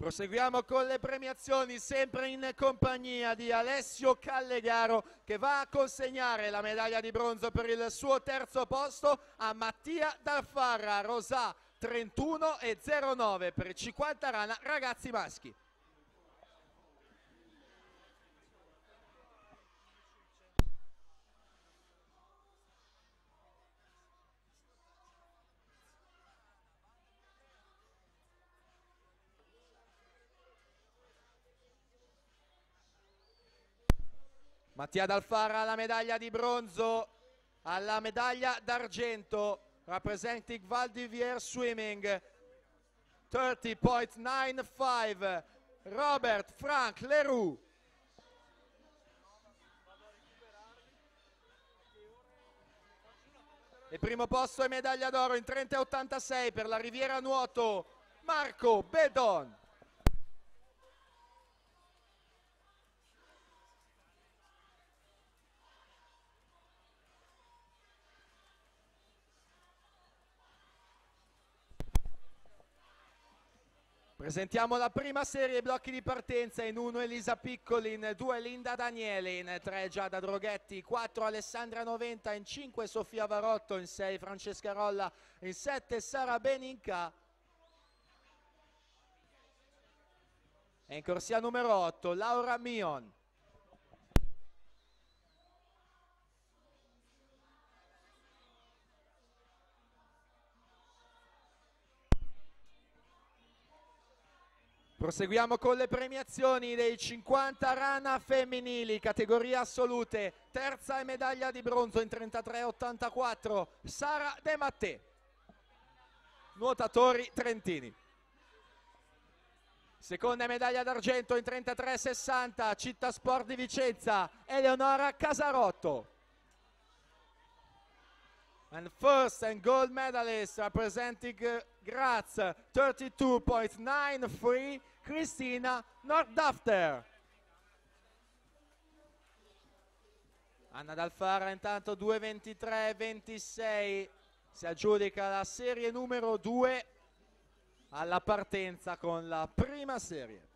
Proseguiamo con le premiazioni, sempre in compagnia di Alessio Callegaro, che va a consegnare la medaglia di bronzo per il suo terzo posto a Mattia Dalfarra, Rosà 31,09 per 50 rana ragazzi maschi. Mattia Dalfarra alla medaglia di bronzo, alla medaglia d'argento, representing Val d'Ivier Swimming, 30.95, Robert Frank Leroux. Il primo posto è medaglia d'oro in 30,86 per la Riviera Nuoto, Marco Bedon. Presentiamo la prima serie, blocchi di partenza: in 1 Elisa Piccoli, in 2 Linda Daniele, in 3 Giada Droghetti, 4 Alessandra Noventa, in 5 Sofia Varotto, in 6 Francesca Rolla, in 7 Sara Beninca. E in corsia numero 8 Laura Mion. Proseguiamo con le premiazioni dei 50 rana femminili, categoria assolute. Terza e medaglia di bronzo in 33,84, Sara De Mattè, nuotatori trentini. Seconda medaglia d'argento in 33,60, Città Sport di Vicenza, Eleonora Casarotto. And first and gold medalist representing Graz, 32.93, Cristina Nordafter. Anna Dalfarra intanto 2.23,26, si aggiudica la serie numero 2 alla partenza con la prima serie.